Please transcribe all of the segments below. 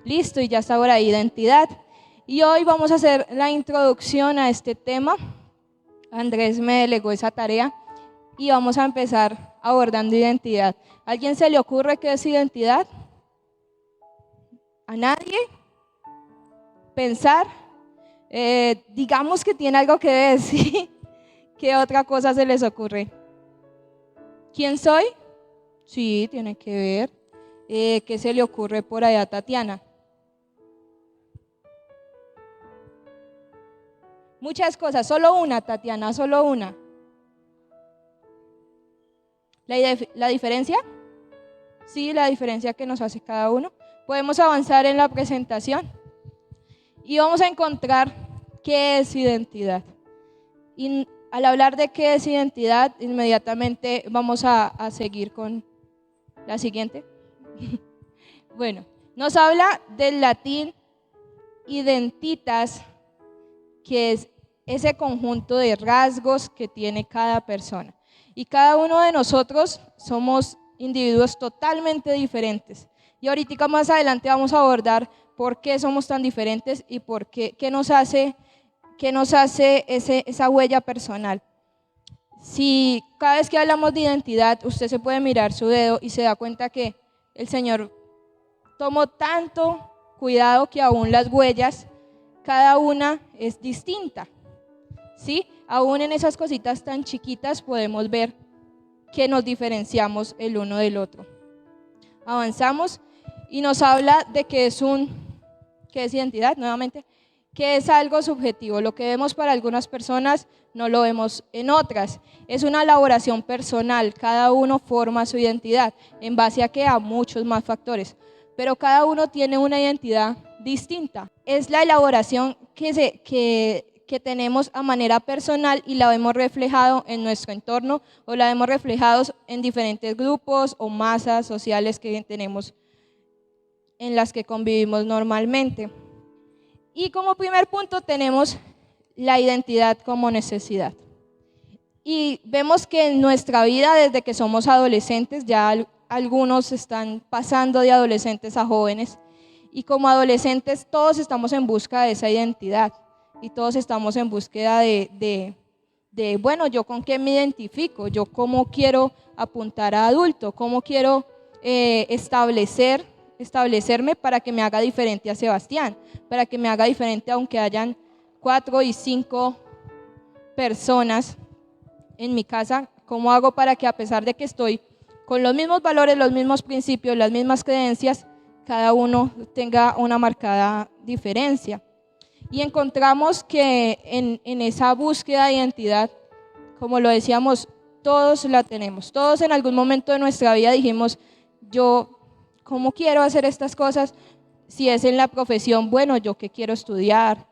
Listo, y ya está ahora identidad. Y hoy vamos a hacer la introducción a este tema. Andrés me delegó esa tarea y vamos a empezar abordando identidad. ¿A alguien se le ocurre qué es identidad? ¿A nadie? ¿Pensar? Digamos que tiene algo que ver, ¿sí? ¿Qué otra cosa se les ocurre? ¿Quién soy? Sí, tiene que ver. ¿Qué se le ocurre por allá, Tatiana? Muchas cosas, solo una, Tatiana, solo una. ¿La diferencia? Sí, la diferencia que nos hace cada uno. Podemos avanzar en la presentación y vamos a encontrar qué es identidad. Y al hablar de qué es identidad, inmediatamente vamos a seguir con la siguiente. Bueno, nos habla del latín identitas, que es ese conjunto de rasgos que tiene cada persona. Y cada uno de nosotros somos individuos totalmente diferentes. Y ahorita más adelante vamos a abordar por qué somos tan diferentes y por qué nos hace esa huella personal. Si cada vez que hablamos de identidad, usted se puede mirar su dedo y se da cuenta que el Señor tomó tanto cuidado que aún las huellas, cada una es distinta. ¿Sí? Aún en esas cositas tan chiquitas podemos ver que nos diferenciamos el uno del otro. Avanzamos y nos habla de que es identidad, nuevamente, que es algo subjetivo. Lo que vemos para algunas personas no lo vemos en otras. Es una elaboración personal, cada uno forma su identidad en base a muchos más factores, pero cada uno tiene una identidad distinta. Es la elaboración que tenemos a manera personal y la vemos reflejado en nuestro entorno o la vemos reflejados en diferentes grupos o masas sociales que tenemos en las que convivimos normalmente. Y como primer punto tenemos la identidad como necesidad. Y vemos que en nuestra vida, desde que somos adolescentes, ya algunos están pasando de adolescentes a jóvenes, y como adolescentes todos estamos en busca de esa identidad. Y todos estamos en búsqueda bueno, ¿yo con qué me identifico? ¿Yo cómo quiero apuntar a adulto? ¿Cómo quiero establecerme para que me haga diferente a Sebastián? Para que me haga diferente aunque hayan 4 y 5 personas en mi casa. ¿Cómo hago para que a pesar de que estoy con los mismos valores, los mismos principios, las mismas creencias, cada uno tenga una marcada diferencia? Y encontramos que en esa búsqueda de identidad, como lo decíamos, todos la tenemos. Todos en algún momento de nuestra vida dijimos, yo, ¿cómo quiero hacer estas cosas? Si es en la profesión, bueno, ¿yo qué quiero estudiar?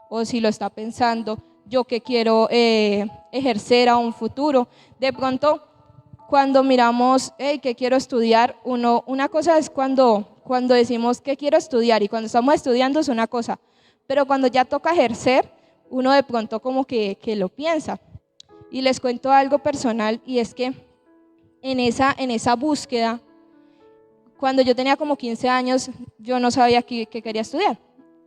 O si lo está pensando, ¿yo qué quiero ejercer a un futuro? De pronto, cuando miramos, ¿qué quiero estudiar? Una cosa es cuando decimos, ¿qué quiero estudiar? Y cuando estamos estudiando es una cosa. Pero cuando ya toca ejercer, uno de pronto como que lo piensa. Y les cuento algo personal, y es que en esa búsqueda, cuando yo tenía como 15 años, yo no sabía qué quería estudiar.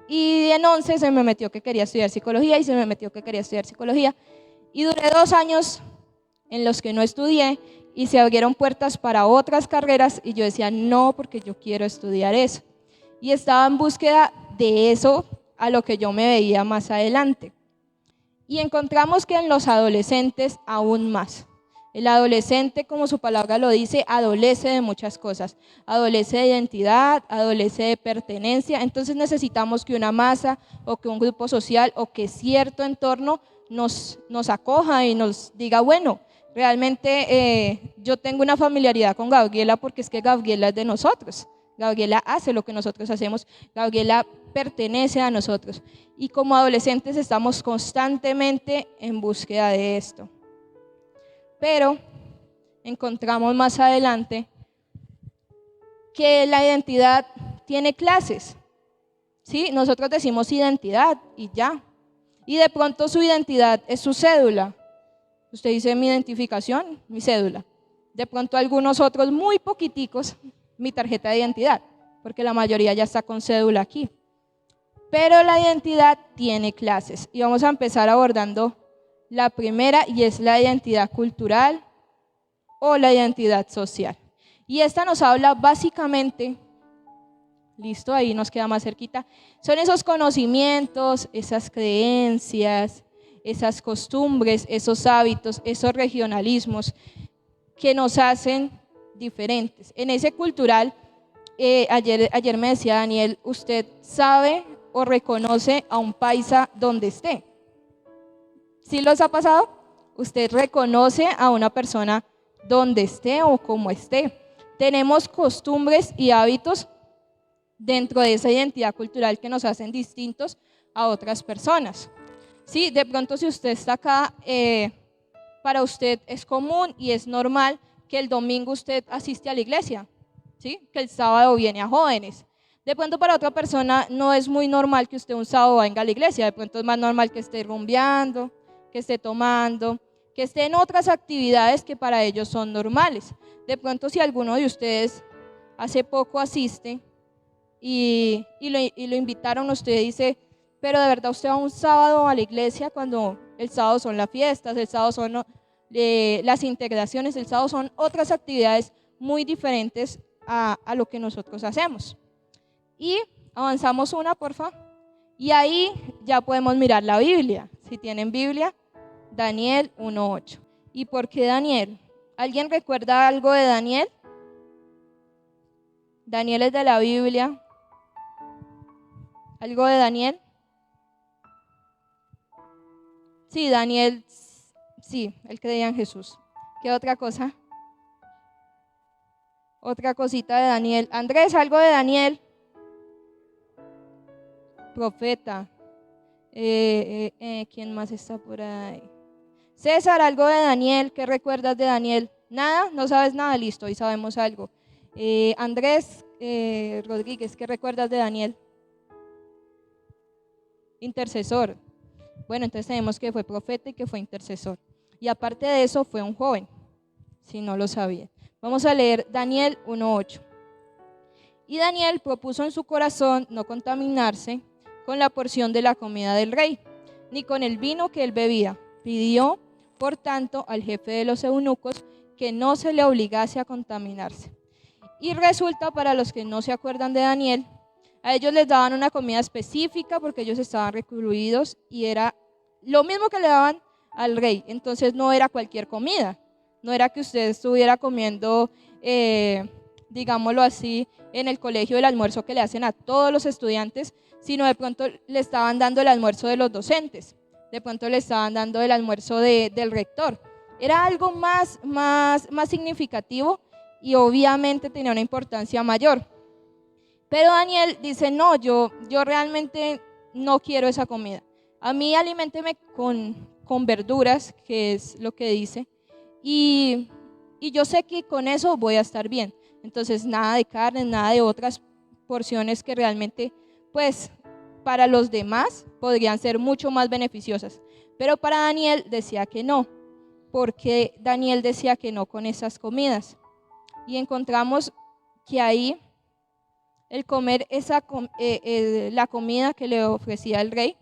Y en 11 se me metió que quería estudiar psicología, y se me metió que quería estudiar psicología. Y duré 2 años en los que no estudié, y se abrieron puertas para otras carreras, y yo decía, no, porque yo quiero estudiar eso. Y estaba en búsqueda de eso, a lo que yo me veía más adelante. Y encontramos que en los adolescentes aún más. El adolescente, como su palabra lo dice, adolece de muchas cosas. Adolece de identidad, adolece de pertenencia. Entonces necesitamos que una masa o que un grupo social o que cierto entorno nos acoja y nos diga, bueno, realmente yo tengo una familiaridad con Gabriela porque es que Gabriela es de nosotros. Gabriela hace lo que nosotros hacemos. Gabriela pertenece a nosotros. Y como adolescentes estamos constantemente en búsqueda de esto. Pero encontramos más adelante que la identidad tiene clases. ¿Sí? Nosotros decimos identidad y ya. Y de pronto su identidad es su cédula. Usted dice mi identificación, mi cédula. De pronto algunos otros muy poquiticos, mi tarjeta de identidad. porque la mayoría ya está con cédula aquí. Pero la identidad tiene clases y vamos a empezar abordando la primera, y es la identidad cultural o la identidad social. Y esta nos habla básicamente, listo, ahí nos queda más cerquita, son esos conocimientos, esas creencias, esas costumbres, esos hábitos, esos regionalismos que nos hacen diferentes. En ese cultural, ayer me decía Daniel, ¿usted sabe o reconoce a un paisa donde esté? ¿Sí los ha pasado? ¿Usted reconoce a una persona donde esté o como esté? Tenemos costumbres y hábitos dentro de esa identidad cultural que nos hacen distintos a otras personas. Sí, de pronto si usted está acá, para usted es común y es normal que el domingo usted asiste a la iglesia, ¿sí? Que el sábado viene a jóvenes. De pronto para otra persona no es muy normal que usted un sábado venga a la iglesia, de pronto es más normal que esté rumbeando, que esté tomando, que esté en otras actividades que para ellos son normales. De pronto si alguno de ustedes hace poco asiste y lo invitaron, usted dice, pero de verdad usted va un sábado a la iglesia, cuando el sábado son las fiestas, el sábado son las integraciones, el sábado son otras actividades muy diferentes a lo que nosotros hacemos. Y avanzamos una, porfa. Y ahí ya podemos mirar la Biblia. Si tienen Biblia, Daniel 1:8. ¿Y por qué Daniel? ¿Alguien recuerda algo de Daniel? Daniel es de la Biblia. ¿Algo de Daniel? Sí, Daniel, sí, él creía en Jesús. ¿Qué otra cosa? Otra cosita de Daniel. Andrés, ¿algo de Daniel? Profeta. ¿Quién más está por ahí? César, ¿algo de Daniel? ¿Qué recuerdas de Daniel? ¿Nada? ¿No sabes nada? Listo, hoy sabemos algo. Andrés Rodríguez, ¿qué recuerdas de Daniel? Intercesor. Bueno, entonces tenemos que fue profeta y que fue intercesor. Y aparte de eso, fue un joven, si no lo sabía. Vamos a leer Daniel 1:8. Y Daniel propuso en su corazón no contaminarse con la porción de la comida del rey, ni con el vino que él bebía. Pidió, por tanto, al jefe de los eunucos que no se le obligase a contaminarse. Y resulta, para los que no se acuerdan de Daniel, a ellos les daban una comida específica porque ellos estaban recluidos y era lo mismo que le daban al rey. Entonces no era cualquier comida, no era que usted estuviera comiendo, digámoslo así, en el colegio el almuerzo que le hacen a todos los estudiantes, sino de pronto le estaban dando el almuerzo de los docentes, de pronto le estaban dando el almuerzo del rector. Era algo más significativo y obviamente tenía una importancia mayor. Pero Daniel dice, no, yo realmente no quiero esa comida. A mí aliménteme con verduras, que es lo que dice, y yo sé que con eso voy a estar bien. Entonces nada de carne, nada de otras porciones que realmente, pues, para los demás podrían ser mucho más beneficiosas. Pero para Daniel decía que no, porque Daniel decía que no con esas comidas. Y encontramos que ahí el comer la comida que le ofrecía el rey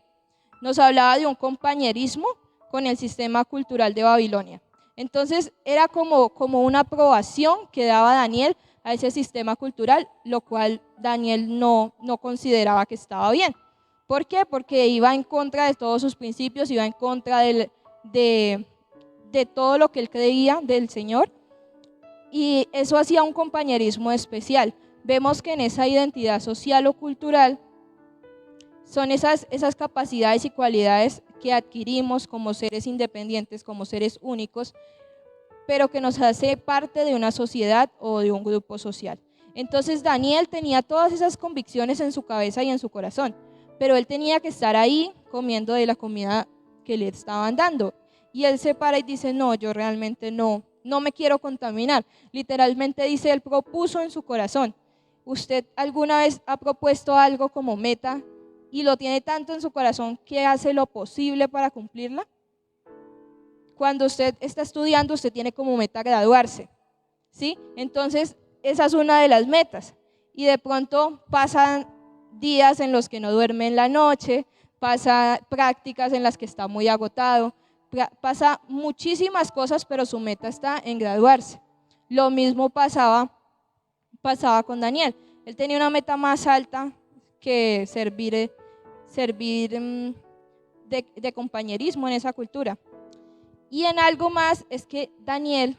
nos hablaba de un compañerismo con el sistema cultural de Babilonia. Entonces era como una aprobación que daba Daniel a ese sistema cultural, lo cual Daniel no consideraba que estaba bien. ¿Por qué? Porque iba en contra de todos sus principios, iba en contra de todo lo que él creía del Señor, y eso hacía un compañerismo especial. Vemos que en esa identidad social o cultural son esas capacidades y cualidades que adquirimos como seres independientes, como seres únicos, pero que nos hace parte de una sociedad o de un grupo social. Entonces Daniel tenía todas esas convicciones en su cabeza y en su corazón, pero él tenía que estar ahí comiendo de la comida que le estaban dando. Y él se para y dice, no, yo realmente no me quiero contaminar. Literalmente dice, él propuso en su corazón. ¿Usted alguna vez ha propuesto algo como meta y lo tiene tanto en su corazón que hace lo posible para cumplirla? Cuando usted está estudiando, usted tiene como meta graduarse, ¿sí? Entonces, esa es una de las metas. y de pronto pasan días en los que no duerme en la noche, pasa prácticas en las que está muy agotado, pasa muchísimas cosas, pero su meta está en graduarse. Lo mismo pasaba con Daniel. Él tenía una meta más alta que servir de compañerismo en esa cultura. Y en algo más es que Daniel,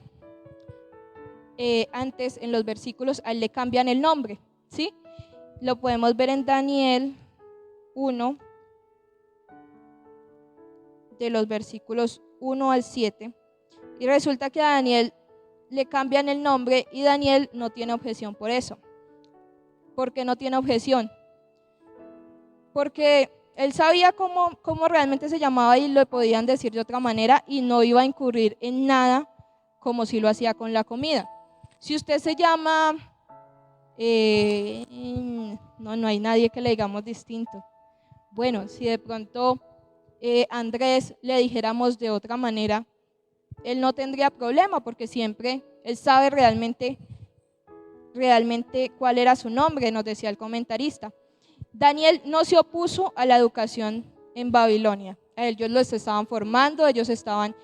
antes en los versículos, a él le cambian el nombre, ¿sí? Lo podemos ver en Daniel 1, de los versículos 1 al 7. Y resulta que a Daniel le cambian el nombre y Daniel no tiene objeción por eso. ¿Por qué no tiene objeción? Porque él sabía cómo realmente se llamaba y lo podían decir de otra manera y no iba a incurrir en nada como si lo hacía con la comida. Si usted se llama, no hay nadie que le digamos distinto. Bueno, si de pronto Andrés le dijéramos de otra manera, él no tendría problema porque siempre él sabe realmente cuál era su nombre, nos decía el comentarista. Daniel no se opuso a la educación en Babilonia. Ellos los estaban formando, ellos estaban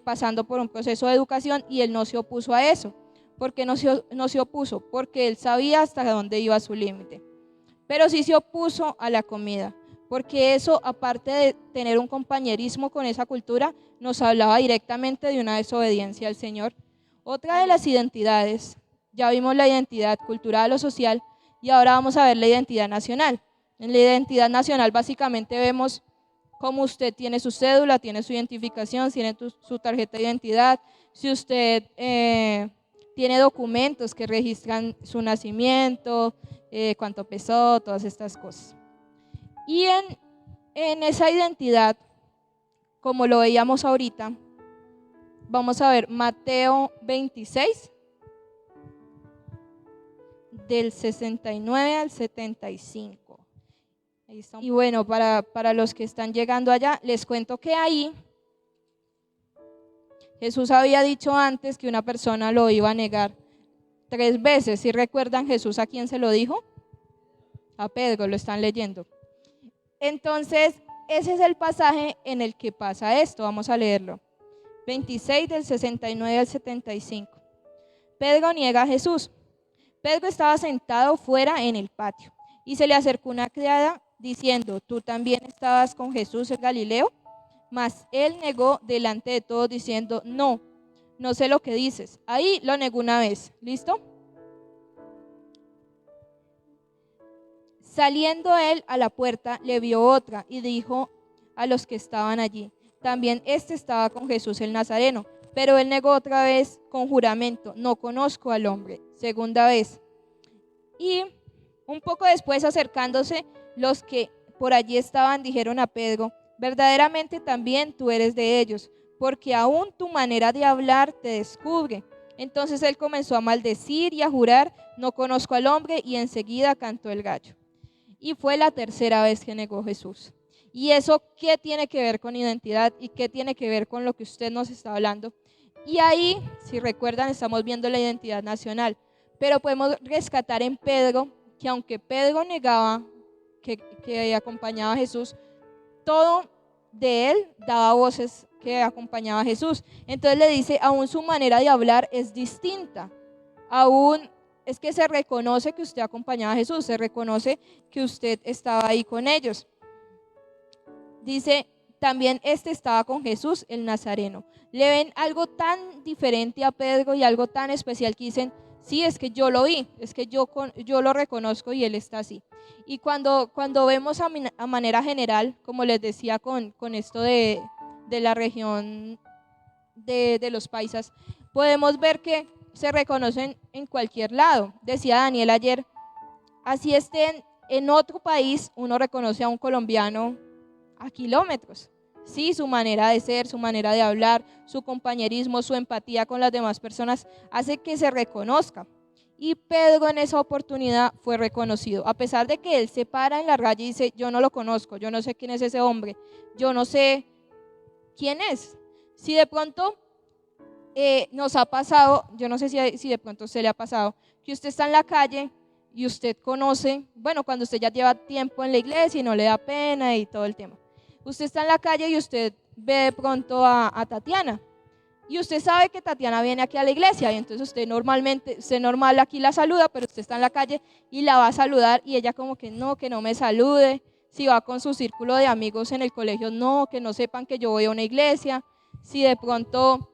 pasando por un proceso de educación y él no se opuso a eso. ¿Por qué no se opuso? Porque él sabía hasta dónde iba su límite. Pero sí se opuso a la comida, porque eso, aparte de tener un compañerismo con esa cultura, nos hablaba directamente de una desobediencia al Señor. Otra de las identidades, ya vimos la identidad cultural o social y ahora vamos a ver la identidad nacional. En la identidad nacional básicamente vemos cómo usted tiene su cédula, tiene su identificación, tiene su tarjeta de identidad, si usted tiene documentos que registran su nacimiento, cuánto pesó, todas estas cosas. Y en esa identidad, como lo veíamos ahorita, vamos a ver Mateo 26, del 69 al 75. Ahí está. Y bueno, para los que están llegando allá, les cuento que ahí Jesús había dicho antes que una persona lo iba a negar 3 veces. ¿Sí recuerdan Jesús a quién se lo dijo? A Pedro, lo están leyendo. Entonces, ese es el pasaje en el que pasa esto. Vamos a leerlo. 26 del 69 al 75. Pedro niega a Jesús. Pedro estaba sentado fuera en el patio y se le acercó una criada diciendo, ¿tú también estabas con Jesús el Galileo? Mas él negó delante de todos diciendo, no sé lo que dices. Ahí lo negó una vez. ¿Listo? Saliendo él a la puerta, le vio otra y dijo a los que estaban allí, también este estaba con Jesús el Nazareno. Pero él negó otra vez con juramento, no conozco al hombre. Segunda vez. Y un poco después, acercándose, los que por allí estaban dijeron a Pedro, verdaderamente también tú eres de ellos, porque aún tu manera de hablar te descubre. Entonces él comenzó a maldecir y a jurar, no conozco al hombre, y enseguida cantó el gallo. Y fue la tercera vez que negó Jesús. ¿Y eso qué tiene que ver con identidad y qué tiene que ver con lo que usted nos está hablando? Y ahí, si recuerdan, estamos viendo la identidad nacional. Pero podemos rescatar en Pedro que aunque Pedro negaba que acompañaba a Jesús, todo de él daba voces que acompañaba a Jesús. Entonces le dice, aún su manera de hablar es distinta. Aún es que se reconoce que usted acompañaba a Jesús, se reconoce que usted estaba ahí con ellos. Dice, también este estaba con Jesús el Nazareno. Le ven algo tan diferente a Pedro y algo tan especial que dicen, sí, es que yo lo vi, es que yo lo reconozco y él está así. Y cuando vemos a manera general, como les decía con esto de la región de los paisas, podemos ver que se reconocen en cualquier lado. Decía Daniel ayer, así estén en otro país, uno reconoce a un colombiano a kilómetros. Sí, su manera de ser, su manera de hablar, su compañerismo, su empatía con las demás personas hace que se reconozca. Y Pedro en esa oportunidad fue reconocido, a pesar de que él se para en la raya y dice, yo no lo conozco, yo no sé quién es ese hombre, yo no sé quién es. Si de pronto nos ha pasado, yo no sé si de pronto se le ha pasado, que usted está en la calle y usted conoce, bueno, cuando usted ya lleva tiempo en la iglesia y no le da pena y todo el tema. Usted está en la calle y usted ve de pronto a Tatiana. Y usted sabe que Tatiana viene aquí a la iglesia y entonces usted normal aquí la saluda, pero usted está en la calle y la va a saludar y ella como que no me salude. Si va con su círculo de amigos en el colegio, que no sepan que yo voy a una iglesia. Si de pronto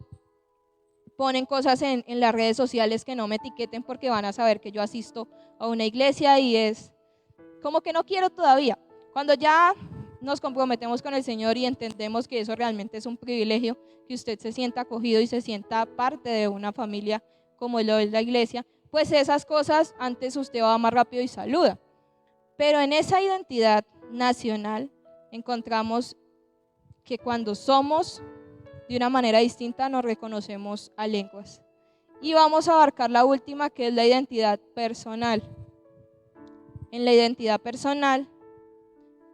ponen cosas en las redes sociales, que no me etiqueten porque van a saber que yo asisto a una iglesia y es como que no quiero todavía. Cuando ya nos comprometemos con el Señor y entendemos que eso realmente es un privilegio, que usted se sienta acogido y se sienta parte de una familia como lo es la iglesia, pues esas cosas antes usted va más rápido y saluda. Pero en esa identidad nacional encontramos que cuando somos de una manera distinta nos reconocemos a lenguas. Y vamos a abarcar la última, que es la identidad personal. En la identidad personal,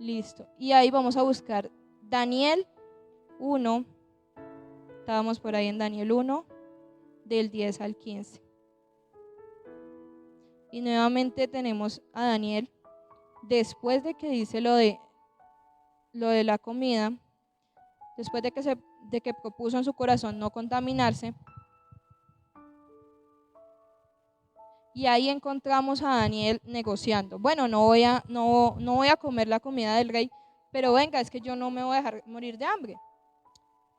listo. Y ahí vamos a buscar Daniel 1. Estábamos por ahí en Daniel 1, del 10 al 15. Y nuevamente tenemos a Daniel, después de que dice lo de la comida, después de que propuso en su corazón no contaminarse. Y ahí encontramos a Daniel negociando. Bueno, no voy a comer la comida del rey, pero venga, es que yo no me voy a dejar morir de hambre.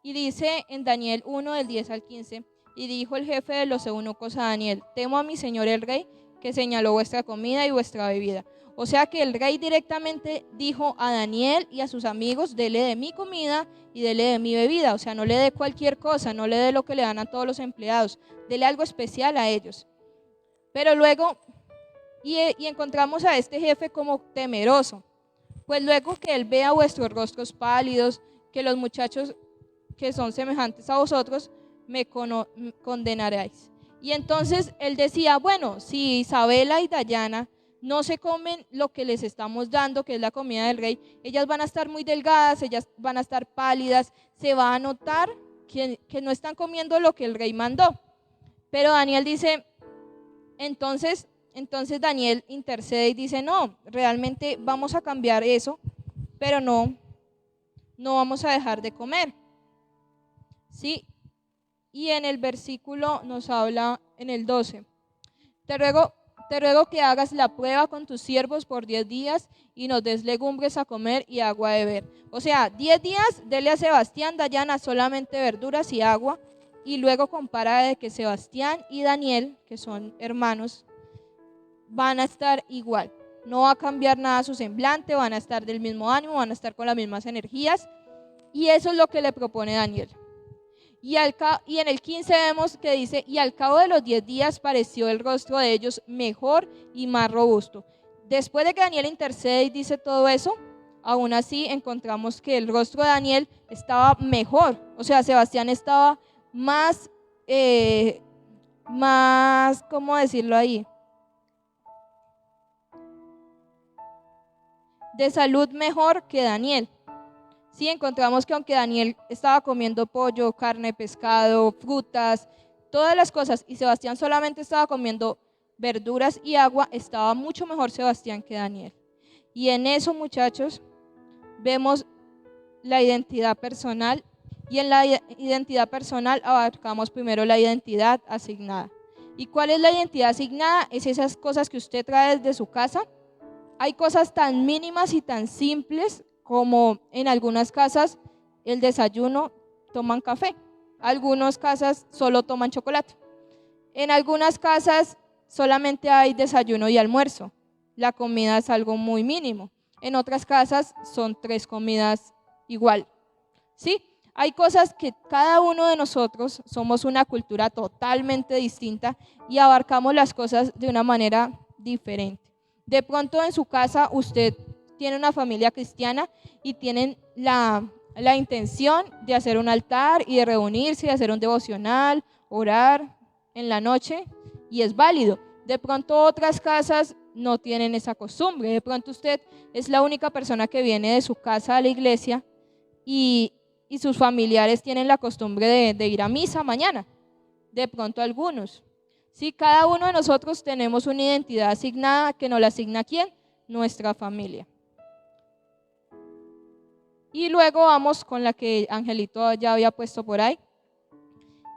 Y dice en Daniel 1, del 10 al 15, y dijo el jefe de los eunucos a Daniel: temo a mi señor el rey, que señaló vuestra comida y vuestra bebida. O sea que el rey directamente dijo a Daniel y a sus amigos: dele de mi comida y dele de mi bebida. O sea, no le dé cualquier cosa, no le dé lo que le dan a todos los empleados, dele algo especial a ellos. Pero luego, y encontramos a este jefe como temeroso, pues luego que él vea vuestros rostros pálidos, que los muchachos que son semejantes a vosotros me condenaréis. Y entonces él decía: bueno, si Isabela y Dayana no se comen lo que les estamos dando, que es la comida del rey, ellas van a estar muy delgadas, ellas van a estar pálidas, se va a notar que no están comiendo lo que el rey mandó. Pero Daniel dice, entonces Daniel intercede y dice: no, realmente vamos a cambiar eso, pero no vamos a dejar de comer. ¿Sí? Y en el versículo nos habla en el 12: te ruego que hagas la prueba con tus siervos por 10 días y nos des legumbres a comer y agua a beber. O sea, 10 días dele a Sebastián, Dayana, solamente verduras y agua, y luego compara de que Sebastián y Daniel, que son hermanos, van a estar igual. No va a cambiar nada su semblante, van a estar del mismo ánimo, van a estar con las mismas energías, y eso es lo que le propone Daniel. Y en el 15 vemos que dice: y al cabo de los 10 días pareció el rostro de ellos mejor y más robusto. Después de que Daniel intercede y dice todo eso, aún así encontramos que el rostro de Daniel estaba mejor. O sea, Sebastián estaba más, ¿cómo decirlo ahí? De salud mejor que Daniel. Sí, encontramos que aunque Daniel estaba comiendo pollo, carne, pescado, frutas, todas las cosas, y Sebastián solamente estaba comiendo verduras y agua, estaba mucho mejor Sebastián que Daniel. Y en eso, muchachos, vemos la identidad personal, y en la identidad personal abarcamos primero la identidad asignada. ¿Y cuál es la identidad asignada? Es esas cosas que usted trae desde su casa. Hay cosas tan mínimas y tan simples como en algunas casas el desayuno toman café, algunas casas solo toman chocolate, en algunas casas solamente hay desayuno y almuerzo, la comida es algo muy mínimo, en otras casas son 3 comidas igual, ¿sí? Hay cosas que cada uno de nosotros somos una cultura totalmente distinta y abarcamos las cosas de una manera diferente. De pronto en su casa usted tiene una familia cristiana y tienen la intención de hacer un altar y de reunirse, de hacer un devocional, orar en la noche, y es válido. De pronto otras casas no tienen esa costumbre. De pronto usted es la única persona que viene de su casa a la iglesia y sus familiares tienen la costumbre de ir a misa mañana. De pronto algunos. Sí, cada uno de nosotros tenemos una identidad asignada que nos la asigna ¿quién? Nuestra familia. Y luego vamos con la que Angelito ya había puesto por ahí,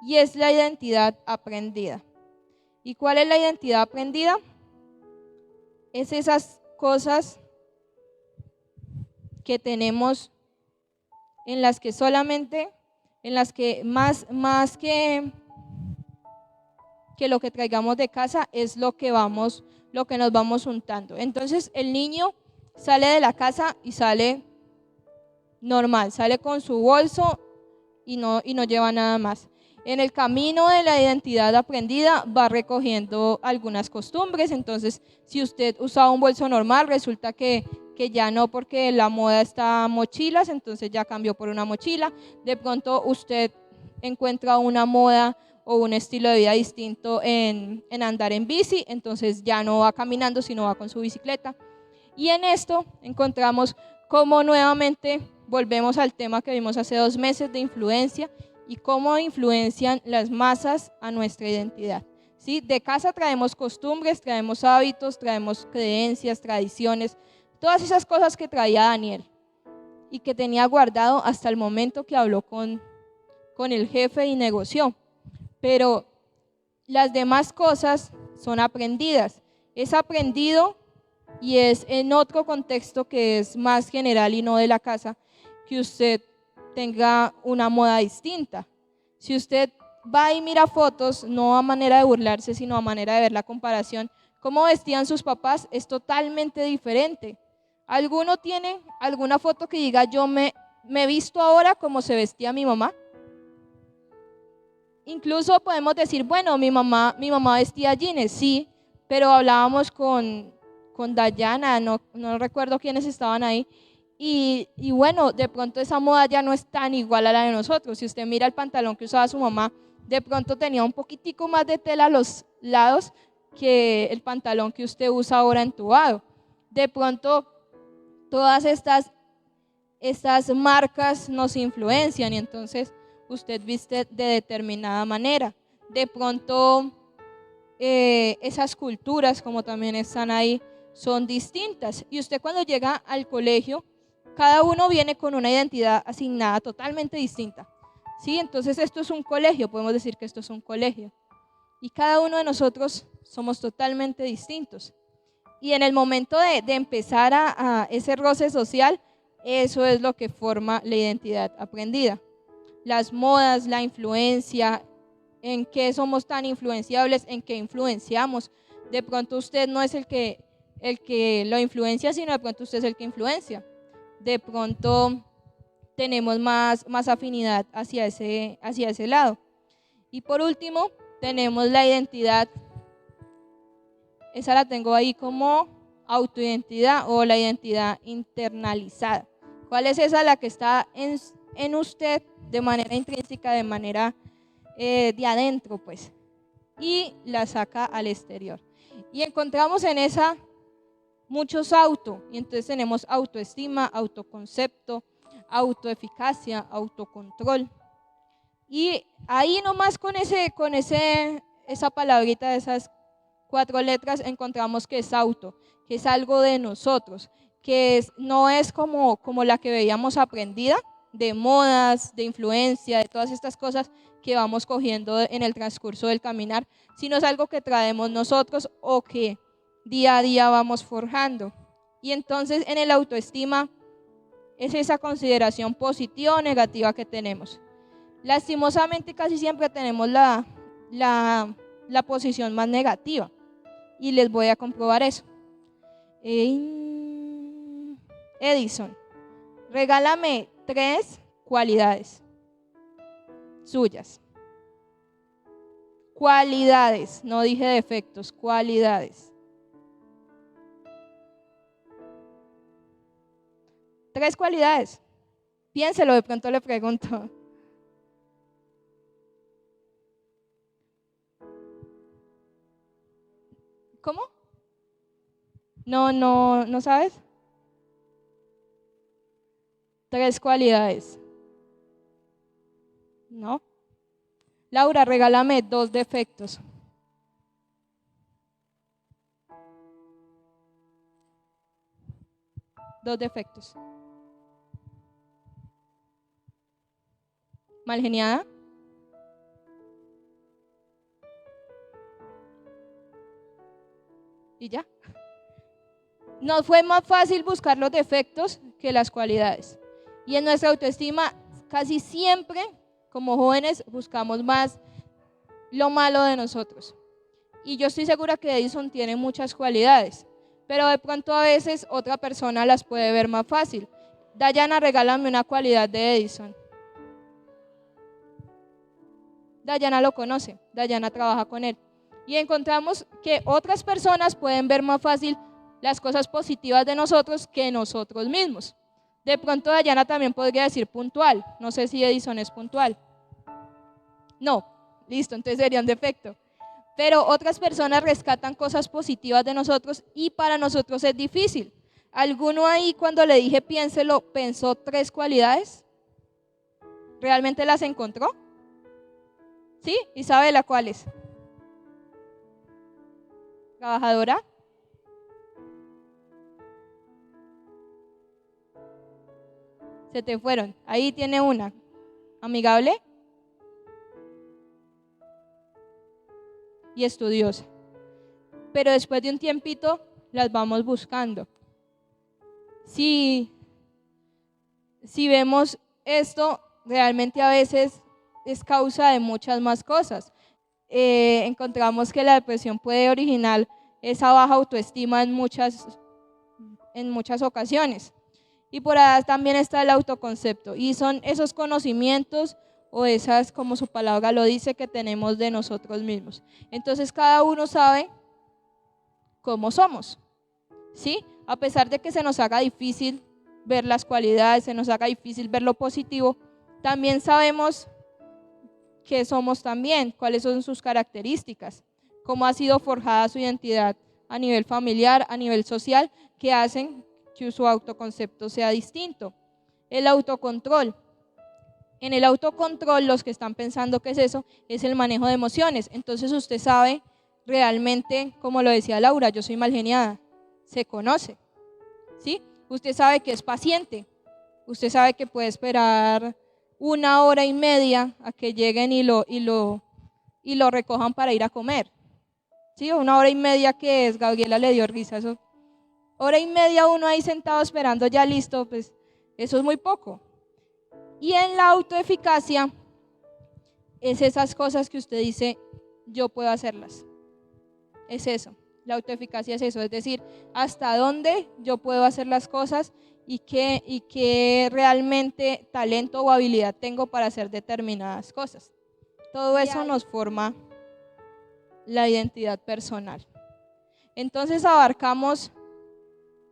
y es la identidad aprendida. ¿Y cuál es la identidad aprendida? Es esas cosas que tenemos en las que solamente, en las que más que lo que traigamos de casa es lo que nos vamos untando. Entonces el niño sale de la casa y sale normal, sale con su bolso y no lleva nada más. En el camino de la identidad aprendida va recogiendo algunas costumbres. Entonces, si usted usaba un bolso normal, resulta que ya no, porque la moda está mochilas, entonces ya cambió por una mochila. De pronto usted encuentra una moda o un estilo de vida distinto en andar en bici, entonces ya no va caminando, sino va con su bicicleta. Y en esto encontramos cómo nuevamente volvemos al tema que vimos hace 2 meses de influencia y cómo influencian las masas a nuestra identidad. ¿Sí? De casa traemos costumbres, traemos hábitos, traemos creencias, tradiciones, todas esas cosas que traía Daniel y que tenía guardado hasta el momento que habló con el jefe y negoció. Pero las demás cosas son aprendidas. Es aprendido y es en otro contexto que es más general y no de la casa, que usted tenga una moda distinta. Si usted va y mira fotos, no a manera de burlarse, sino a manera de ver la comparación, cómo vestían sus papás es totalmente diferente. ¿Alguno tiene alguna foto que diga yo me he visto ahora como se vestía mi mamá? Incluso podemos decir, bueno, mi mamá vestía jeans, sí, pero hablábamos con Dayana, no recuerdo quiénes estaban ahí, y bueno, de pronto esa moda ya no es tan igual a la de nosotros. Si usted mira el pantalón que usaba su mamá, de pronto tenía un poquitico más de tela a los lados que el pantalón que usted usa ahora entubado. De pronto todas estas marcas nos influencian y entonces usted viste de determinada manera. De pronto esas culturas, como también están ahí, son distintas. Y usted cuando llega al colegio, cada uno viene con una identidad asignada totalmente distinta. ¿Sí? Entonces esto es un colegio, podemos decir que esto es un colegio. Y cada uno de nosotros somos totalmente distintos. Y en el momento de empezar a ese roce social, eso es lo que forma la identidad aprendida. Las modas, la influencia, en qué somos tan influenciables, en qué influenciamos. De pronto usted no es el que lo influencia, sino de pronto usted es el que influencia. De pronto tenemos más afinidad hacia ese lado. Y por último, tenemos la identidad. Esa la tengo ahí como autoidentidad o la identidad internalizada. ¿Cuál es esa? La que está en usted de manera intrínseca, de manera de adentro, pues, y la saca al exterior. Y encontramos en esa muchos auto, y entonces tenemos autoestima, autoconcepto, autoeficacia, autocontrol. Y ahí nomás con esa palabrita de esas 4 letras encontramos que es auto, que es algo de nosotros, que no es como la que veíamos aprendida, de modas, de influencia, de todas estas cosas que vamos cogiendo en el transcurso del caminar, sino es algo que traemos nosotros o que día a día vamos forjando. Y entonces en el autoestima es esa consideración positiva o negativa que tenemos. Lastimosamente casi siempre tenemos la posición más negativa y les voy a comprobar eso. Edison, regálame 3 cualidades suyas. Cualidades, no dije defectos, cualidades. 3 cualidades. Piénselo, de pronto le pregunto. ¿Cómo? ¿No sabes? 3 cualidades. ¿No? Laura, regálame 2 defectos. 2 defectos. Malgeniada. Y ya. Nos fue más fácil buscar los defectos que las cualidades. Y en nuestra autoestima casi siempre, como jóvenes, buscamos más lo malo de nosotros. Y yo estoy segura que Edison tiene muchas cualidades, pero de pronto a veces otra persona las puede ver más fácil. Dayana, regálame una cualidad de Edison. Dayana lo conoce, Dayana trabaja con él. Y encontramos que otras personas pueden ver más fácil las cosas positivas de nosotros que nosotros mismos. De pronto Dayana también podría decir puntual. No sé si Edison es puntual. No, listo, entonces sería un defecto. Pero otras personas rescatan cosas positivas de nosotros y para nosotros es difícil. ¿Alguno ahí cuando le dije piénselo, pensó 3 cualidades? ¿Realmente las encontró? ¿Sí? Isabela, ¿cuáles? Trabajadora. Se te fueron. Ahí tiene una. Amigable. Y estudiosa. Pero después de un tiempito las vamos buscando. Si vemos esto, realmente a veces es causa de muchas más cosas. Encontramos que la depresión puede originar esa baja autoestima en muchas ocasiones. Y por ahí también está el autoconcepto. Y son esos conocimientos o esas, como su palabra lo dice, que tenemos de nosotros mismos. Entonces cada uno sabe cómo somos, ¿sí? A pesar de que se nos haga difícil ver las cualidades, se nos haga difícil ver lo positivo, también sabemos qué somos también, cuáles son sus características, cómo ha sido forjada su identidad a nivel familiar, a nivel social, que hacen que su autoconcepto sea distinto. El autocontrol. En el autocontrol, los que están pensando qué es eso, es el manejo de emociones. Entonces usted sabe realmente, como lo decía Laura, yo soy malgeniada, se conoce, ¿sí? Usted sabe que es paciente, usted sabe que puede esperar 1 hora y media a que lleguen y lo recojan para ir a comer, ¿sí? 1 hora y media que es, Gabriela le dio risa, eso. 1 hora y media uno ahí sentado esperando ya listo, pues eso es muy poco. Y en la autoeficacia es esas cosas que usted dice, yo puedo hacerlas. Es eso, la autoeficacia es eso, es decir, hasta dónde yo puedo hacer las cosas y qué realmente talento o habilidad tengo para hacer determinadas cosas. Todo eso nos forma la identidad personal. Entonces abarcamos,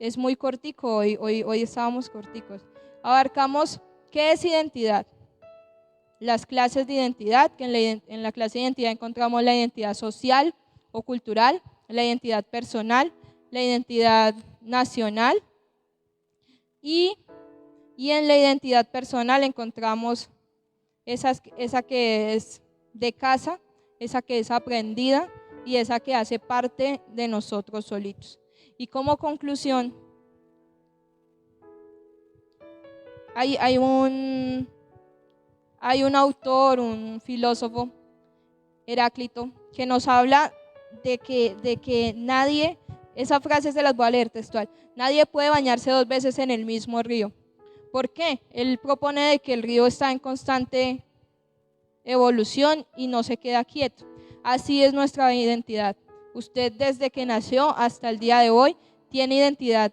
es muy cortico, hoy estábamos corticos, abarcamos ¿qué es identidad? Las clases de identidad, que en la clase de identidad encontramos la identidad social o cultural, la identidad personal, la identidad nacional y en la identidad personal encontramos esa que es de casa, esa que es aprendida y esa que hace parte de nosotros solitos. Y como conclusión, hay un autor, un filósofo, Heráclito, que nos habla de que nadie, esa frase se las voy a leer textual, nadie puede bañarse 2 veces en el mismo río. ¿Por qué? Él propone de que el río está en constante evolución y no se queda quieto. Así es nuestra identidad. Usted desde que nació hasta el día de hoy tiene identidad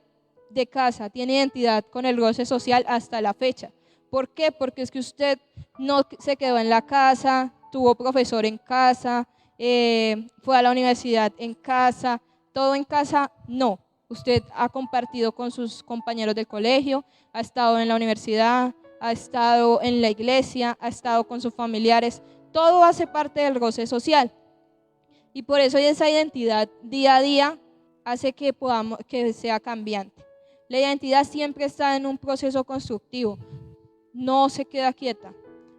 de casa, tiene identidad con el goce social hasta la fecha. ¿Por qué? Porque es que usted no se quedó en la casa, tuvo profesor en casa, fue a la universidad en casa, todo en casa, no. Usted ha compartido con sus compañeros del colegio, ha estado en la universidad, ha estado en la iglesia, ha estado con sus familiares, todo hace parte del goce social. Y por eso esa identidad día a día hace que sea cambiante. La identidad siempre está en un proceso constructivo, no se queda quieta.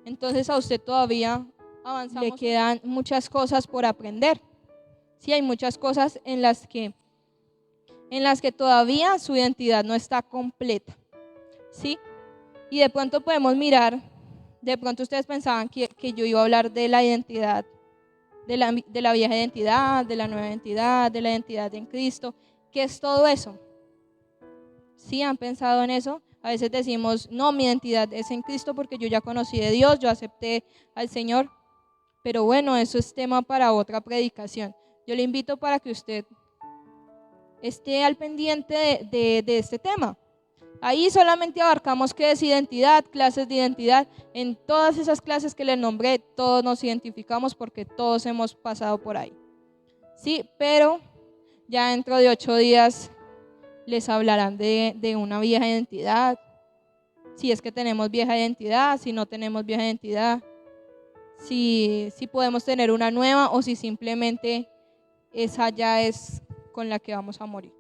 Entonces a usted todavía avanzamos, le quedan muchas cosas por aprender. Sí, hay muchas cosas en las que en las que todavía su identidad no está completa, ¿sí? Y de pronto podemos mirar, de pronto ustedes pensaban que yo iba a hablar de la identidad, de la vieja identidad, de la nueva identidad, de la identidad en Cristo. ¿Qué es todo eso? ¿Sí han pensado en eso? A veces decimos, no, mi identidad es en Cristo porque yo ya conocí de Dios, yo acepté al Señor. Pero bueno, eso es tema para otra predicación. Yo le invito para que usted esté al pendiente de este tema. Ahí solamente abarcamos qué es identidad, clases de identidad. En todas esas clases que les nombré, todos nos identificamos porque todos hemos pasado por ahí. Sí, pero ya dentro de 8 días les hablarán de una vieja identidad. Si es que tenemos vieja identidad, si no tenemos vieja identidad. Si podemos tener una nueva o si simplemente esa ya es con la que vamos a morir.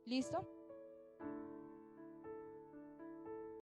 ¿Listo?